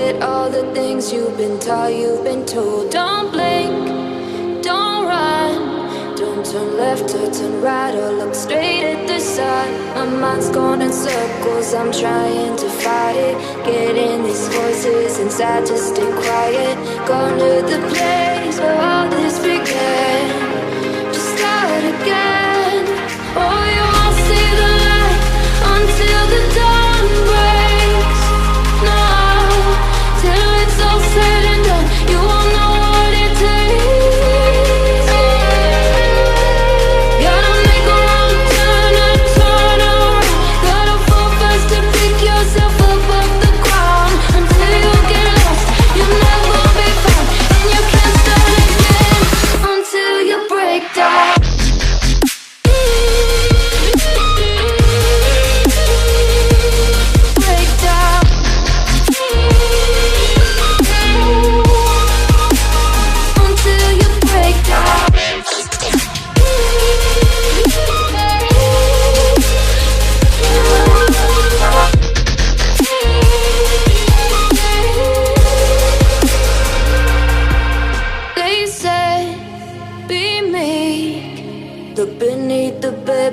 forget all the things you've been taught, you've been told. Don't blink, don't run, don't turn left or turn right or look straight at the sun. My mind's going in circles, I'm trying to fight it. Getting these voices inside to stay quiet. Going to the place where all this began. Just start again. Oh, you won't see the light until the dawn breaks. No, till it's all said and done, you won't know what it takes. Gotta make a wrong turn and turn around. Gotta fall fast to pick yourself up off the ground. Until you get lost, you'll never be found. And you can't start again until you break down.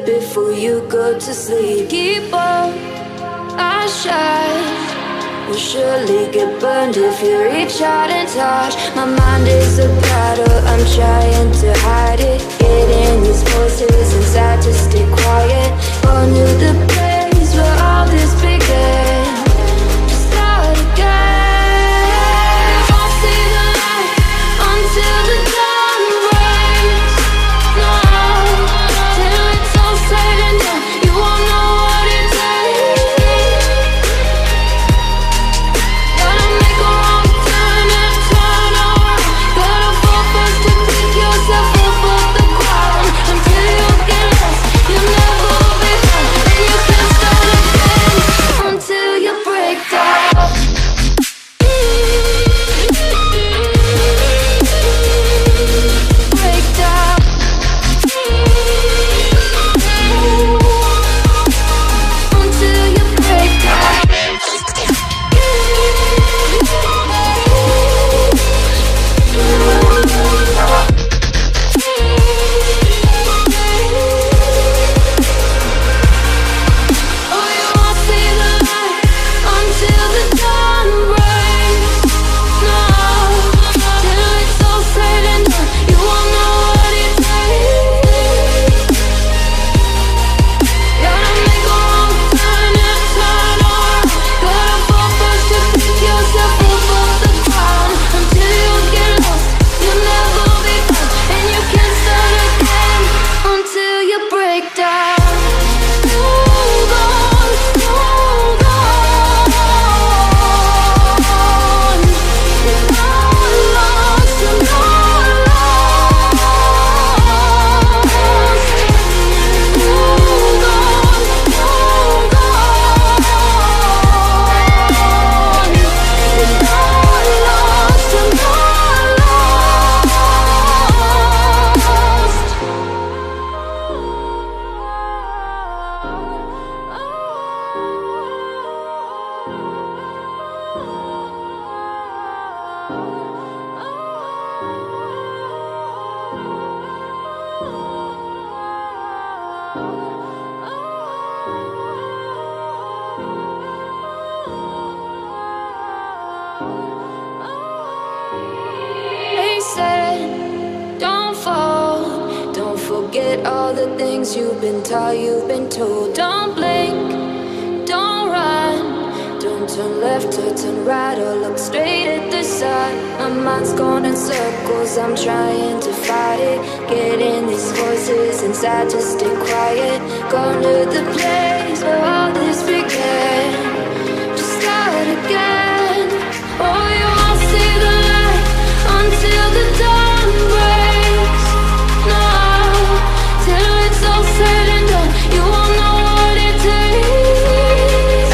Before you go to sleep, keep on our shine. You'll surely get burned if you reach out and touch. My mind is a battle, I'm trying to hide it. Getting these voices inside to stay quiet. Going to the place where all this began. Just start again. You won't see the light until the dawn breaks. No, till it's all said and done, you won't know what it takes. Gotta make a wrong turn and turn around. Gotta fall fast to pick yourself up off the ground. Until you get lost, you'll never be found. And you can't start again until you break down. Break down. Until you break down. Oh, you won't see the light until the dawn breaks. No, till it's all said and done, you won't know what it takes. Gotta make a wrong turn and turn around. Gotta fall fast to pick yourself up off the ground. Until you get lost, you'll never be found. And you can't start again until you break down. Hold on, hold on. You're not lost, you're not lost. Hold on, hold on. You're not lost, you're not They said, don't fall, don't forget all the things you've been taught, you've been told. Don't blink, don't run, don't turn left or turn right or look straight at the sun. My mind's going in circles, I'm trying to fight it. Getting these voices inside to stay quiet. Going to the place where all this began. Just start again. Oh, you won't see the light until the dawn breaks. No, till it's all said and done, you won't know what it takes.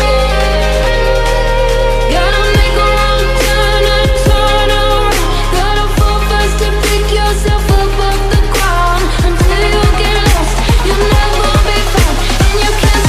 Gotta make a wrong turn and turn around. Gotta fall fast to pick yourself up off the ground. Until you get lost, you'll never be found. And you can't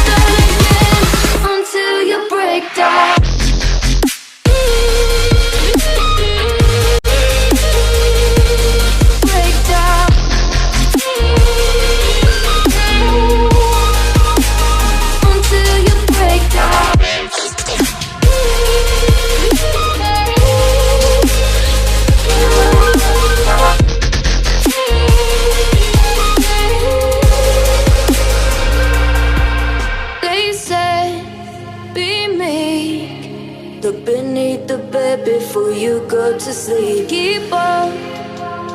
bed before you go to sleep. Keep up,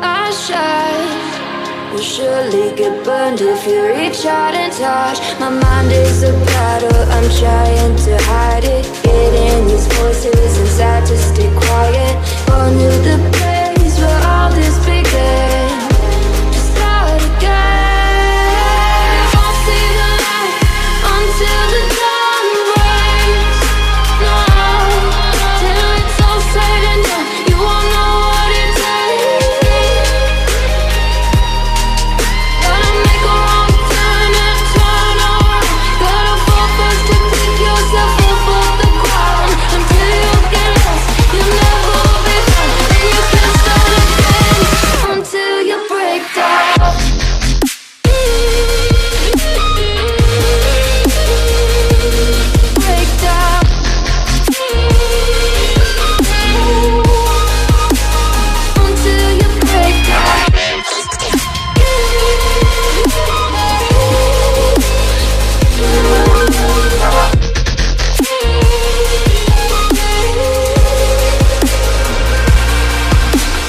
I shine. Will surely get burned if you reach out and touch. My mind is a battle, I'm trying to hide it. Getting these voices inside to stay quiet. Going to the place where all this began. To start again. Won't see the light until the dawn breaks. No, till it's all said and done, you won't know what it takes. Gotta make a wrong turn and turn around. Gotta fall first to pick yourself up off the ground. Until you get lost, you'll never be found. And you can't start again until you break down. Break down. Until you break down.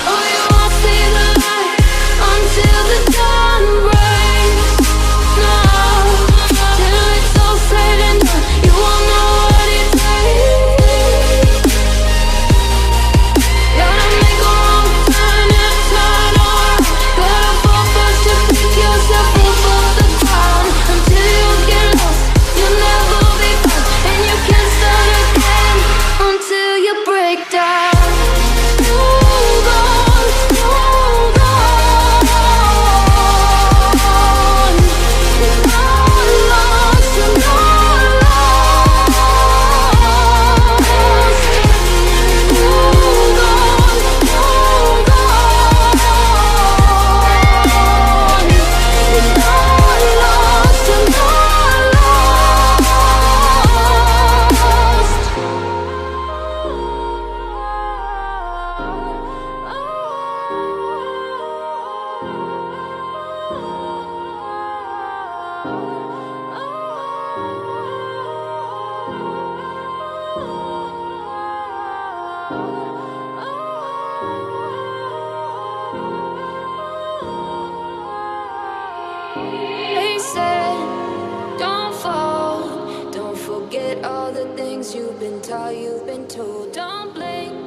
Oh, you won't see the light until the dawn breaks. No, till it's all said and done, you won't know what it takes. Gotta make a wrong turn and turn around. Gotta fall first to pick yourself up off the ground. Until you get lost, you'll never be found. And you can't start again until you break down. Hold on, hold on. You're not lost, you're not lost. Hold on, hold on. You're not lost, you're not They said, don't fall. Don't forget all the things you've been taught, you've been told. Don't blink.